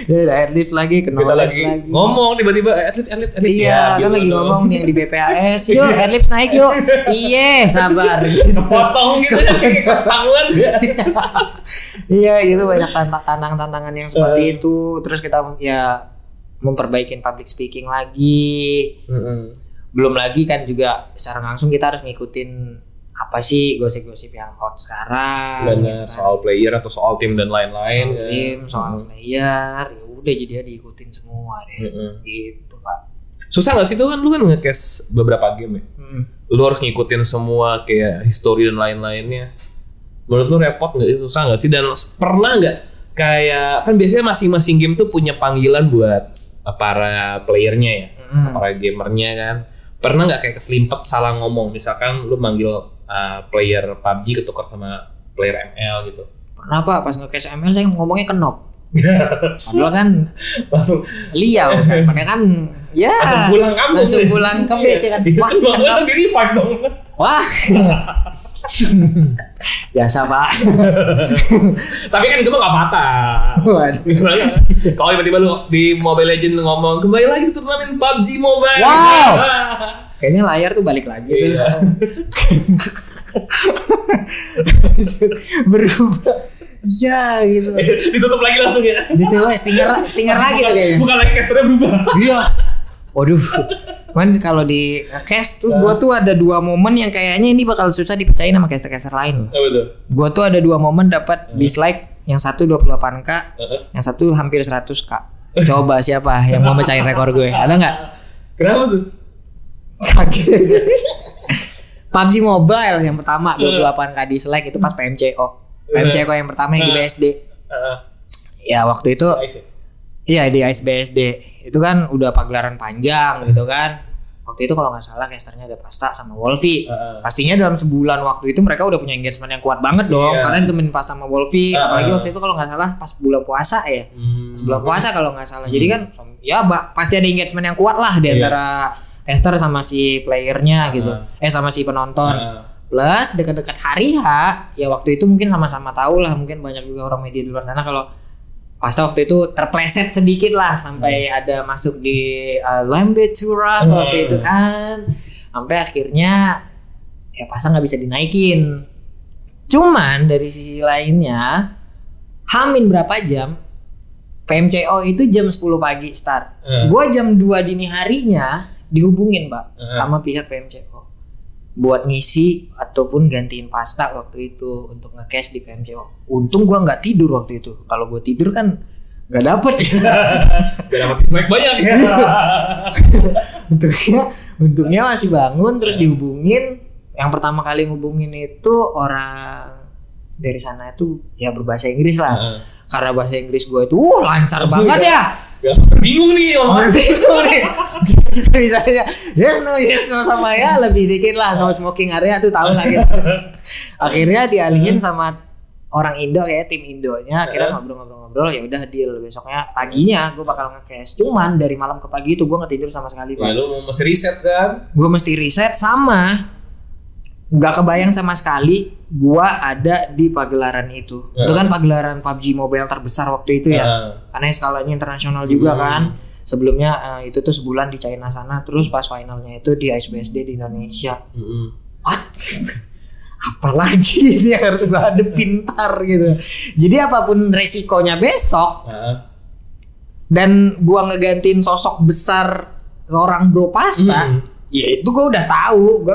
[SPEAKER 8] Jadi ada adlibs lagi,
[SPEAKER 5] kita lagi ngomong tiba-tiba adlibs.
[SPEAKER 8] Iya, kan lagi ngomong nih yang di BPAS. Yuk, adlibs naik yuk. Iya, sabar.
[SPEAKER 5] Potong gitu kayak ketahuan.
[SPEAKER 8] Iya, gitu banyak tantangan yang seperti itu. Terus kita ya memperbaiki public speaking lagi. Belum lagi kan juga secara langsung kita harus ngikutin apa sih gosip-gosip yang hot sekarang.
[SPEAKER 5] Benar, gitu kan. Soal player atau soal tim dan lain-lain.
[SPEAKER 8] Soal tim, soal player, ya udah jadi diikutin semua deh. Gitu Pak.
[SPEAKER 5] Susah nggak sih tuh kan lu kan nge-cast beberapa game ya. Lu harus ngikutin semua kayak history dan lain-lainnya. Menurut lu repot nggak? Susah nggak sih? Dan pernah nggak kayak kan biasanya masing-masing game tuh punya panggilan buat para playernya ya, para gamernya kan. Pernah nggak kayak keselimpet salah ngomong? Misalkan lu manggil player PUBG ketukar sama player ML gitu.
[SPEAKER 8] Pernah Pak, pas nge-case ML saya ngomongnya kenop. Padahal kan
[SPEAKER 5] langsung
[SPEAKER 8] liau kan. Padahal kan ya langsung pulang ke base kan.
[SPEAKER 5] Wah, kenop di revive dong.
[SPEAKER 8] Wah. Biasa Pak.
[SPEAKER 5] Tapi kan itu mah gak patah.
[SPEAKER 8] Waduh.
[SPEAKER 5] Kalau tiba-tiba lu di Mobile Legends ngomong kembali lagi di turnamen PUBG Mobile.
[SPEAKER 8] Wow. Kayaknya layar tuh balik lagi tuh. Berubah. Ya gitu.
[SPEAKER 5] Ditutup lagi langsung ya.
[SPEAKER 8] Ditutup stinger lagi tuh kayaknya.
[SPEAKER 5] Bukan lagi karakternya berubah.
[SPEAKER 8] Iya. Waduh. Man kalau di cash tuh gua tuh ada 2 momen yang kayaknya ini bakal susah dipercayain sama caster-caster lain.
[SPEAKER 5] Betul.
[SPEAKER 8] Gua tuh ada 2 momen dapat dislike, yang satu 28k, yang satu hampir 100k. Coba siapa yang mau mecahin rekor gue? Ada nggak?
[SPEAKER 5] Kenapa tuh?
[SPEAKER 8] Kaget. PUBG Mobile yang pertama 28k dislike itu pas PMCO. PMCO yang pertama yang di BSD. Ya waktu itu iya di Ice BSD. Itu kan udah pagelaran panjang gitu kan. Waktu itu kalau nggak salah casternya ada Pasta sama Wolfie. Pastinya dalam sebulan waktu itu mereka udah punya engagement yang kuat banget dong. Karena ditemenin Pasta sama Wolfie. Apalagi waktu itu kalau nggak salah pas bulan puasa ya. Bulan puasa kalau nggak salah. Jadi kan ya pasti ada engagement yang kuat lah di antara caster sama si playernya gitu. Sama si penonton. Plus dekat-dekat hari H ya waktu itu mungkin sama-sama tahu lah. Mungkin banyak juga orang media di luar sana kalau Pasta waktu itu terpleset sedikit lah sampai ada masuk di Lambe Tura waktu itu kan, sampai akhirnya ya Pasta nggak bisa dinaikin. Cuman dari sisi lainnya, hamin berapa jam PMCO itu jam 10 pagi start. Gua jam 2 dini harinya dihubungin Pak sama pihak PMCO buat ngisi ataupun gantiin Pasta waktu itu untuk nge-cash di PMCO. Untung gua nggak tidur waktu itu. Kalau gua tidur kan nggak dapet.
[SPEAKER 5] Gak dapet banyak ya.
[SPEAKER 8] Untungnya masih bangun terus dihubungin. Yang pertama kali ngubungin itu orang dari sana itu ya berbahasa Inggris lah. Karena bahasa Inggris gua itu lancar banget ya.
[SPEAKER 5] Bingung nih om.
[SPEAKER 8] Bingung nih. Bisa-bisanya yes no sama ya lebih dikit lah no smoking area tuh tahu lah gitu. Akhirnya dialihin sama orang Indo kayak tim Indonya. Akhirnya ngobrol-ngobrol ya udah deal besoknya paginya gue bakal nge-cash. Cuman dari malam ke pagi itu gue nggak tidur sama sekali Pak.
[SPEAKER 5] Ya, lu mesti riset kan?
[SPEAKER 8] Gue mesti riset sama nggak kebayang sama sekali gue ada di pagelaran itu. Itu kan pagelaran PUBG Mobile terbesar waktu itu ya. Karena skalanya internasional juga kan. Sebelumnya itu tuh sebulan di China sana, terus pas finalnya itu di Ice BSD di Indonesia. What? Apalagi ini yang harus gue hadepin ntar gitu. Jadi apapun resikonya besok, dan gue ngegantiin sosok besar seorang Bro Pasta, ya itu gue udah tahu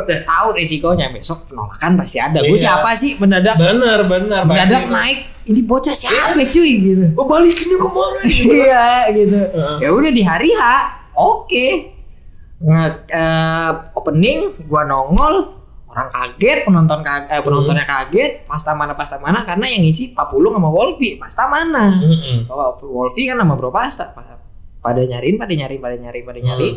[SPEAKER 8] resikonya besok penolakan pasti ada. Gue siapa sih mendadak? Bener. Mendadak naik. Ini bocah siapa cuy gitu.
[SPEAKER 5] Balikinnya kemarin.
[SPEAKER 8] Iya gitu. Ya udah di hari H, oke. Opening gua nongol, orang kaget, penontonnya kaget, Pasta mana karena yang ngisi 40 sama Wolfie. Pasta mana? Wolfie kan sama Bro Pasta. Pada nyariin,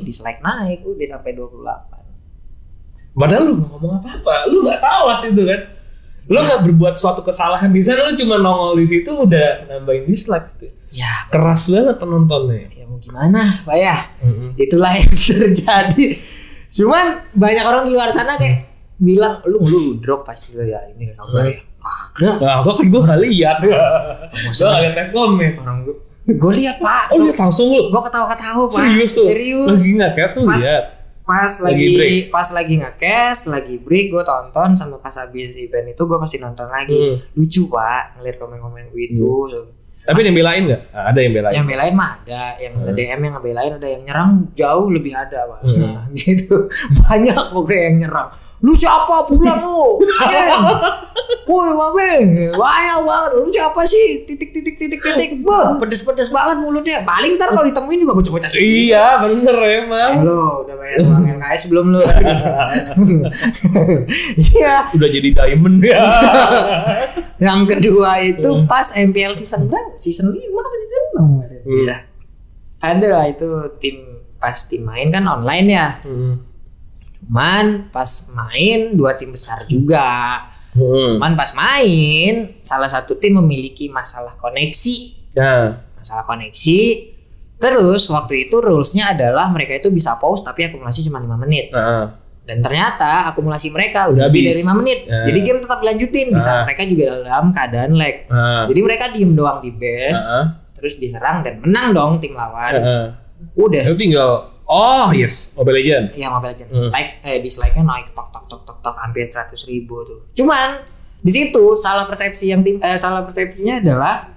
[SPEAKER 8] dislike naik udah sampai 28.
[SPEAKER 5] Padahal lu gak ngomong apa-apa, lu gak salah itu kan. Lu gak berbuat suatu kesalahan di sana, lu cuma nongol di situ udah nambahin dislike gitu.
[SPEAKER 8] Ya
[SPEAKER 5] keras banget penontonnya.
[SPEAKER 8] Ya mau gimana Pak ya. Itulah yang terjadi. Cuman banyak orang di luar sana kayak bilang lu drop pasti lo ya ini kabar ya. Kagak.
[SPEAKER 5] Nah, kan gue gak lihat. Gue gak lihat komen.
[SPEAKER 8] Orang gue lihat Pak.
[SPEAKER 5] Oh lihat langsung lu.
[SPEAKER 8] Gue ketawa-ketawa Pak.
[SPEAKER 5] Serius. Lagi nge-cash lu lihat.
[SPEAKER 8] Pas lagi nge-cash, lagi break gue tonton, sama pas habis event itu gue masih nonton lagi. Lucu Pak ngeliat komen-komen gitu.
[SPEAKER 5] Tapi yang belain nggak? Ada yang belain.
[SPEAKER 8] Yang belain mah ada, yang DM yang ngebelain ada, yang nyerang jauh lebih ada Pak. Gitu banyak pokoknya yang nyerang. Lu siapa pulang lu? Woi mame, banyak banget. Lu siapa sih? Titik. Wah, pedes banget mulutnya. Paling ntar kalau ditemuin juga bocah-bocah sih. Iya, bener emang. Lu udah bayar uang LKS belum lu? Iya.
[SPEAKER 5] Udah jadi diamond ya.
[SPEAKER 8] Yang kedua itu pas MPL season berapa? Season 5 apa season 6? Iya. Ada lah itu tim main kan online ya. Cuman pas main 2 tim besar juga. Cuman pas main salah satu tim memiliki masalah koneksi. Masalah koneksi. Terus waktu itu rulesnya adalah mereka itu bisa pause tapi akumulasi cuma 5 menit. Dan ternyata akumulasi mereka udah lebih dari 5 menit. Jadi game tetap dilanjutin. Bisa mereka juga dalam keadaan lag. Jadi mereka diem doang di base. Terus diserang dan menang dong tim lawan. Udah.
[SPEAKER 5] Itu tinggal Mobile Legend.
[SPEAKER 8] Iya Mobile Legend. Dislike-nya naik tok hampir 100.000 tuh. Cuman di situ salah persepsinya adalah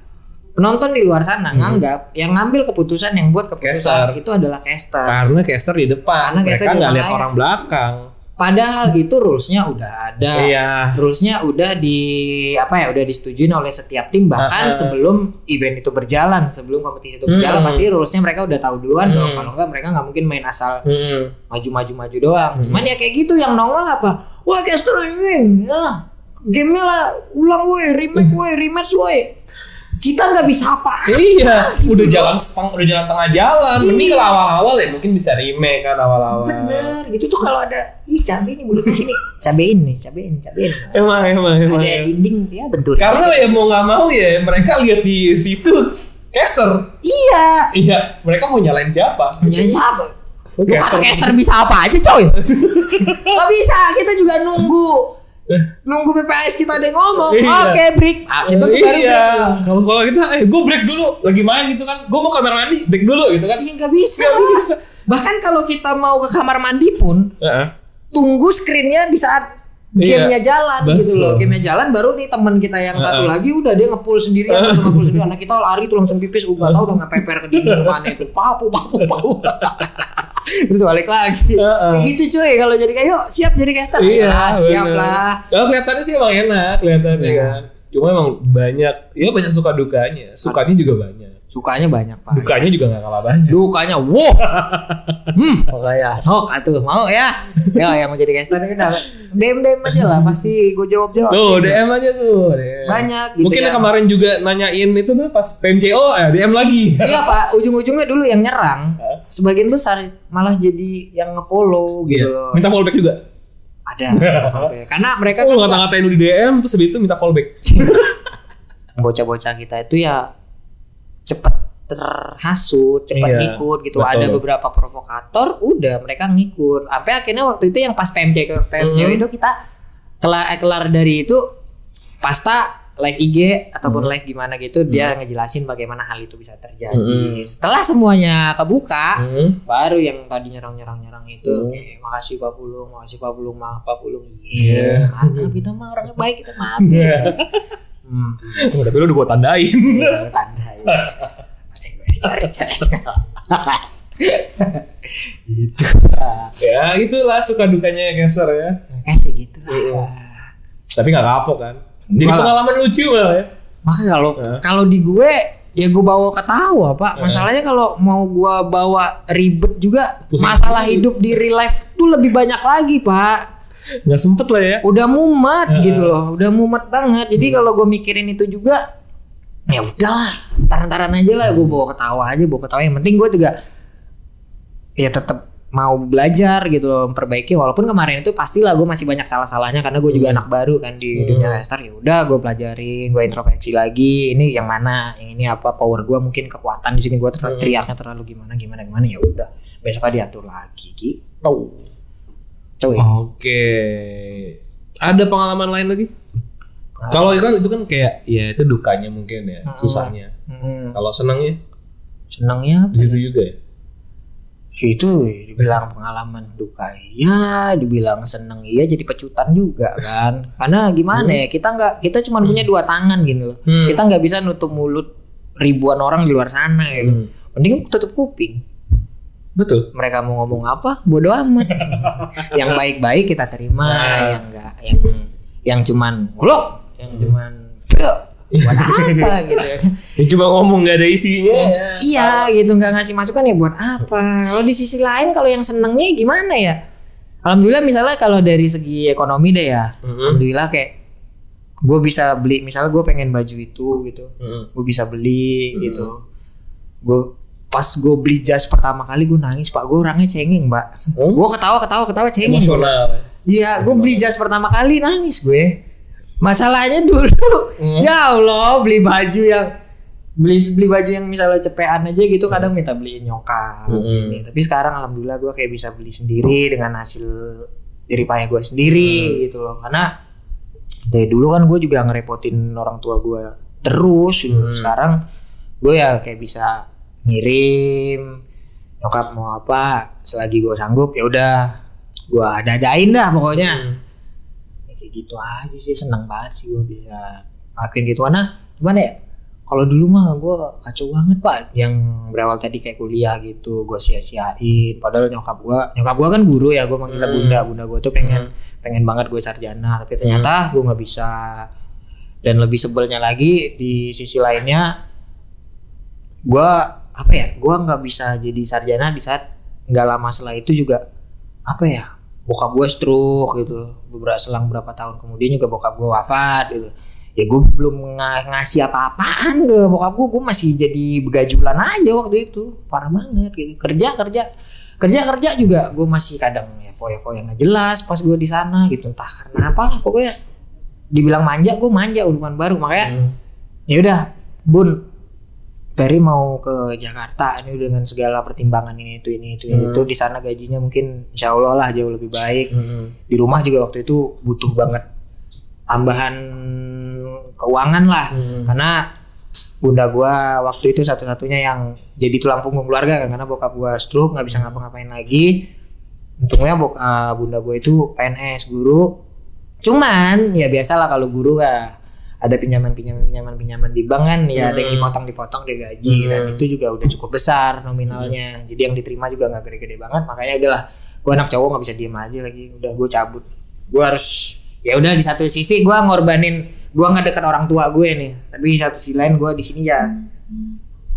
[SPEAKER 8] penonton di luar sana nganggap yang ngambil keputusan, yang buat keputusan
[SPEAKER 5] Caster.
[SPEAKER 8] itu adalah caster.
[SPEAKER 5] Karena caster di depan,
[SPEAKER 8] Karena caster
[SPEAKER 5] mereka
[SPEAKER 8] di
[SPEAKER 5] nggak lihat
[SPEAKER 8] depan.
[SPEAKER 5] orang belakang.
[SPEAKER 8] Padahal itu rulesnya udah ada.
[SPEAKER 5] Iya.
[SPEAKER 8] Rulesnya udah udah disetujui oleh setiap tim bahkan sebelum event itu berjalan, sebelum kompetisi itu berjalan pasti rulesnya mereka udah tahu duluan dong. Kalau enggak mereka nggak mungkin main asal maju doang. Cuman ya kayak gitu yang nongol apa? Wah, caster ini, gamenya lah ulang rematch woi. Kita nggak bisa apa.
[SPEAKER 5] Iya, udah jalan tengah jalan. Mending kalau awal-awal ya mungkin bisa remake kan awal-awal.
[SPEAKER 8] Bener, gitu tuh kalau ada cabai nih mulutnya sini, cabein.
[SPEAKER 5] Emang.
[SPEAKER 8] Ada dinding ya bentur.
[SPEAKER 5] Karena ya mau nggak mau ya mereka lihat di situ caster. Iya, mereka mau nyalain siapa?
[SPEAKER 8] Nyalain siapa? Lu kata caster bisa apa aja coy. Gak bisa, kita juga nunggu PPS kita ada yang ngomong.
[SPEAKER 5] Iya.
[SPEAKER 8] Oke, break. Kita baru break.
[SPEAKER 5] Kalau kita gue break dulu, lagi main gitu kan. Gue mau kamar mandi, break dulu gitu kan.
[SPEAKER 8] Iya, nggak bisa. Bahkan kalau kita mau ke kamar mandi pun tunggu screennya di saat gamenya jalan gitu loh. Gamenya jalan baru nih teman kita yang satu lagi udah dia nge-pull sendirian. Anak kita lari tuh langsung pipis, gak tau udah ngepeper ke dinding kemana itu. Papu. Terus balik lagi. Gitu cuy, kalau jadi kayak yuk siap jadi caster.
[SPEAKER 5] Iya,
[SPEAKER 8] siap lah.
[SPEAKER 5] Kalau kelihatannya sih emang enak, kelihatannya kan. Cuma emang banyak suka dukanya. Sukanya juga banyak.
[SPEAKER 8] Sukanya banyak Pak.
[SPEAKER 5] Dukanya juga gak kalah banyak.
[SPEAKER 8] Dukanya wow. Pokoknya sok atuh mau ya. Ya yang mau jadi caster ini udah DM aja lah pasti gue jawab.
[SPEAKER 5] Tuh DM aja tuh.
[SPEAKER 8] Banyak gitu.
[SPEAKER 5] Mungkin
[SPEAKER 8] ya.
[SPEAKER 5] kemarin juga nanyain itu tuh pas PMCO DM lagi.
[SPEAKER 8] Iya Pak, ujung-ujungnya dulu yang nyerang. Sebagian besar malah jadi yang nge-follow gitu loh.
[SPEAKER 5] Minta fallback juga.
[SPEAKER 8] Ada. Karena mereka
[SPEAKER 5] kan ngata-ngatain lu di DM terus habis itu minta fallback.
[SPEAKER 8] Bocah-bocah kita itu ya cepet terhasut, cepet ngikut gitu. Betul. Ada beberapa provokator, udah mereka ngikut. Sampai akhirnya waktu itu yang pas PMC itu kita kelar dari itu pasta live IG ataupun live gimana gitu dia ngejelasin bagaimana hal itu bisa terjadi. Setelah semuanya kebuka, baru yang tadi nyerang itu, makasih Pak Pulung, maaf Pak Pulung. Iya. Karena kita mah orangnya baik, kita maafin.
[SPEAKER 5] Tapi lu udah gua tandain.
[SPEAKER 8] Iya, tandain. Cari. Gitu.
[SPEAKER 5] Ya, itulah suka dukanya caster ya.
[SPEAKER 8] Kayak gitu lah.
[SPEAKER 5] Tapi enggak kapok kan. Jadi pengalaman lucu malah ya.
[SPEAKER 8] Makanya kalau di gue ya gue bawa ketawa Pak. Masalahnya kalau mau gue bawa ribet juga masalah hidup di real life tuh lebih banyak lagi Pak.
[SPEAKER 5] Nggak sempet lah ya.
[SPEAKER 8] Udah mumet gitu loh, udah mumet banget. Jadi kalau gue mikirin itu juga, ya udahlah, taran-taran aja lah. Gue bawa ketawa aja, Yang penting gue juga ya tetap mau belajar gitu loh, memperbaiki. Walaupun kemarin itu pastilah gue masih banyak salah-salahnya karena gue juga anak baru kan di dunia caster. Ya udah gue pelajarin, gue introspeksi lagi. Ini yang mana, yang ini apa power gue, mungkin kekuatan di sini gue teriaknya terlalu gimana. Ya udah, besok diatur lagi gitu. Cuy.
[SPEAKER 5] Oke. Ada pengalaman lain lagi? Kalau itu kan kayak ya itu dukanya mungkin ya, susahnya. Kalau senangnya?
[SPEAKER 8] Senangnya
[SPEAKER 5] di situ juga ya.
[SPEAKER 8] Itu dibilang pengalaman duka iya, dibilang seneng iya, jadi pecutan juga kan. Karena gimana ya, kita cuma punya dua tangan gitu loh. Kita nggak bisa nutup mulut ribuan orang di luar sana gitu. Mending tutup kuping.
[SPEAKER 5] Betul.
[SPEAKER 8] Mereka mau ngomong apa, bodo amat. Yang baik-baik kita terima, yang enggak, yang cuman ngulok, yang cuman buat apa gitu ya.
[SPEAKER 5] Yang cuma ngomong nggak ada isinya.
[SPEAKER 8] Iya gitu, nggak ngasih masukan ya buat apa. Kalau di sisi lain kalau yang senengnya gimana ya? Alhamdulillah misalnya kalau dari segi ekonomi deh ya, alhamdulillah kayak gue bisa beli, misalnya gue pengen baju itu gitu, gue bisa beli gitu. Pas gue beli jas pertama kali gue nangis Pak, gue orangnya cengeng Pak. Gue ketawa cengeng.
[SPEAKER 5] Emosional.
[SPEAKER 8] Iya, gue beli jas pertama kali nangis gue. Masalahnya dulu, ya Allah beli baju yang misalnya cepean aja gitu kadang minta beliin nyokap. Ini. Tapi sekarang alhamdulillah gue kayak bisa beli sendiri dengan hasil jerih payah gue sendiri gitu loh. Karena dari dulu kan gue juga ngerepotin orang tua gue terus. Sekarang gue ya kayak bisa ngirim nyokap mau apa selagi gue sanggup ya udah gue ada-adain dah pokoknya. Kayak gitu aja sih, seneng banget sih gue bisa ngelakuin gitu. Karena gimana ya, Kalau dulu mah gue kacau banget pak, yang berawal tadi kayak kuliah gitu, gue sia-siain. Padahal nyokap gue kan guru ya, gue manggilnya bunda gue tuh pengen banget gue sarjana, tapi ternyata gue nggak bisa. Dan lebih sebelnya lagi di sisi lainnya, gue nggak bisa jadi sarjana di saat nggak lama setelah itu juga bokap gue stroke gitu. Selang berapa tahun kemudian juga bokap gue wafat gitu. Ya gue belum ngasih apa-apaan ke bokap gue masih jadi begajulan aja waktu itu, parah banget gitu. Kerja juga gue masih kadang ya foya-foya nggak jelas pas gue di sana gitu, entah karena apa lah pokoknya. Dibilang manja, gue manja uluman baru, makanya ya udah Bun, Ferry mau ke Jakarta ini dengan segala pertimbangan ini itu di sana gajinya mungkin insya Allah lah jauh lebih baik. Di rumah juga waktu itu butuh banget tambahan keuangan lah, karena bunda gua waktu itu satu-satunya yang jadi tulang punggung keluarga kan, karena bokap gua stroke nggak bisa ngapa-ngapain lagi. Untungnya bunda gua itu PNS guru, cuman ya biasalah kalau guru ada pinjaman di bank kan, ya ada yang dipotong dari gaji, dan itu juga udah cukup besar nominalnya. Jadi yang diterima juga nggak gede-gede banget, makanya udahlah, gue anak cowok nggak bisa diem aja lagi, udah gue cabut. Gue harus ya udah, di satu sisi gue ngorbanin, gue nggak dekat orang tua gue nih, tapi di satu sisi lain gue di sini ya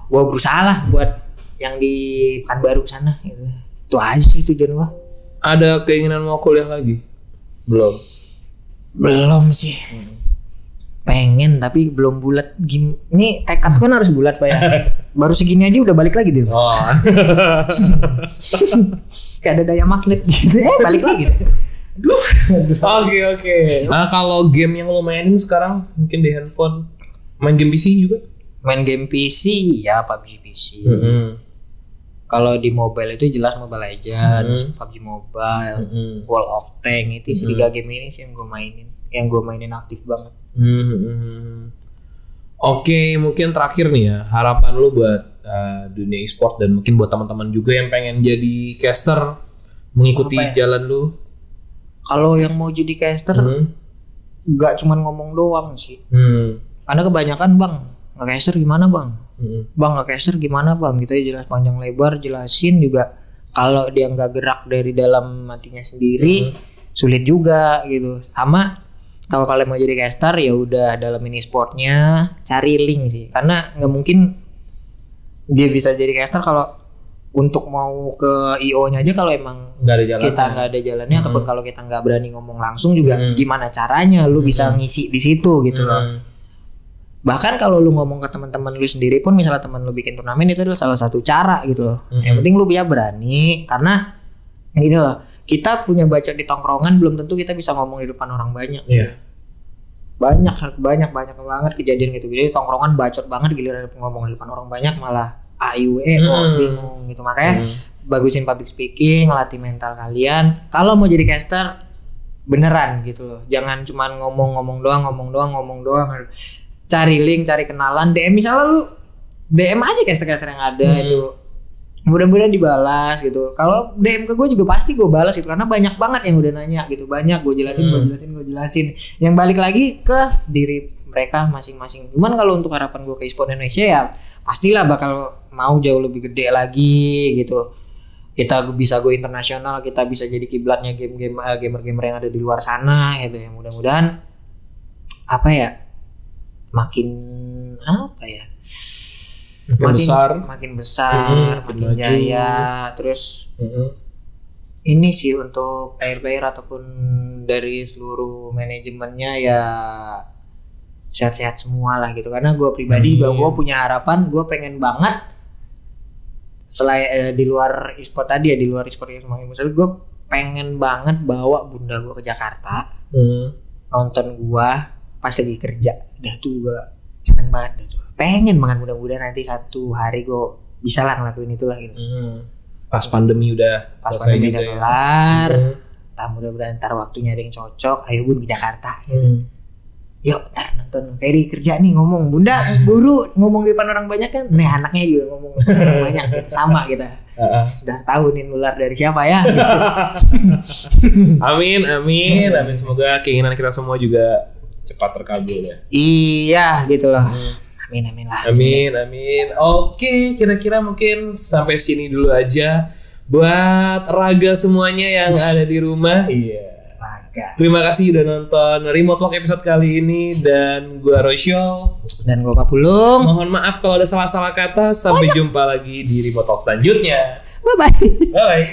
[SPEAKER 8] gue berusaha lah buat yang di Pekanbaru sana gitu. Itu aja sih tujuan gue.
[SPEAKER 5] Ada keinginan mau kuliah lagi?
[SPEAKER 8] Belum sih. Pengen tapi belum bulat. Ini tekad kan harus bulat pak ya. Baru segini aja udah balik lagi deh. Kayak ada daya magnet gitu, balik lagi.
[SPEAKER 5] Oke. Nah, kalau game yang lo mainin sekarang mungkin di handphone, main game PC juga?
[SPEAKER 8] Main game PC ya PUBG PC. Kalau di mobile itu jelas Mobile Legends, PUBG Mobile, World of Tanks, itu sih 3 game ini sih yang gue mainin aktif banget.
[SPEAKER 5] Oke, mungkin terakhir nih ya, harapan lu buat dunia e-sport dan mungkin buat teman-teman juga yang pengen jadi caster, mengikuti jalan lu.
[SPEAKER 8] Kalau yang mau jadi caster gak cuman ngomong doang sih. Karena kebanyakan bang, nge-caster gimana bang? Bang nge-caster gimana bang? Gitu ya, jelas panjang lebar jelasin juga. Kalau dia gak gerak dari dalam hatinya sendiri, sulit juga gitu. Sama kalau kalian mau jadi caster ya udah dalamin e-sportnya, cari link sih. Karena nggak mungkin dia bisa jadi caster kalau untuk mau ke IO-nya aja kalau emang kita nggak ada jalannya, ataupun kalau kita nggak berani ngomong langsung juga gimana caranya lu bisa ngisi di situ gitu loh. Bahkan kalau lu ngomong ke teman-teman lu sendiri pun, misalnya teman lu bikin turnamen, itu adalah salah satu cara gitu loh. Yang penting lu bisa berani, karena gini loh, kita punya bacot di tongkrongan belum tentu kita bisa ngomong di depan orang banyak. Banyak banget kejadian gitu. Jadi tongkrongan bacot banget, giliran ngomong di depan orang banyak malah bingung gitu. Makanya bagusin public speaking, latih mental kalian. Kalau mau jadi caster beneran gitu loh. Jangan cuma ngomong doang. Cari link, cari kenalan, DM misalnya lu DM aja caster-caster yang ada itu. Mudah-mudahan dibalas gitu. Kalau DM ke gue juga pasti gue balas gitu, karena banyak banget yang udah nanya gitu. Banyak gue jelasin. Yang balik lagi ke diri mereka masing-masing. Cuman kalau untuk harapan gue ke e-sport Indonesia ya pastilah bakal mau jauh lebih gede lagi gitu. Kita bisa go internasional, kita bisa jadi kiblatnya gamer-gamer yang ada di luar sana gitu ya. Mudah-mudahan makin besar, makin jaya. Terus ini sih untuk player ataupun dari seluruh manajemennya ya sehat-sehat semua lah gitu. Karena gue pribadi juga gue punya harapan, gue pengen banget selain di luar e-sport tadi ya, di luar e-sport misalnya gue pengen banget bawa bunda gue ke Jakarta nonton gue pas lagi kerja. Udah tuh gue seneng banget tuh. Pengen banget, mudah-mudahan nanti satu hari gue bisa lah ngelakuin itulah gitu.
[SPEAKER 5] Pas pandemi udah
[SPEAKER 8] kelar, mudah-mudahan ntar waktunya ada yang cocok, ayo bun ke Jakarta gitu. Yuk ntar nonton Ferry kerja nih, ngomong bunda buru ngomong di depan orang banyak kan. Nih anaknya juga ngomong di depan orang banyak gitu. Sama kita udah tahu nih nular dari siapa ya gitu.
[SPEAKER 5] Amin. Semoga keinginan kita semua juga cepat terkabul ya.
[SPEAKER 8] Iya gitu loh. Amin lah.
[SPEAKER 5] Amin. Oke, kira-kira mungkin sampai sini dulu aja buat raga semuanya yang ada di rumah. Iya.
[SPEAKER 8] Raga.
[SPEAKER 5] Terima kasih udah nonton Remote Talk episode kali ini dan gua Royal
[SPEAKER 8] dan gua Papulung.
[SPEAKER 5] Mohon maaf kalau ada salah-salah kata. Sampai jumpa lagi di Remote Talk selanjutnya.
[SPEAKER 8] Bye bye.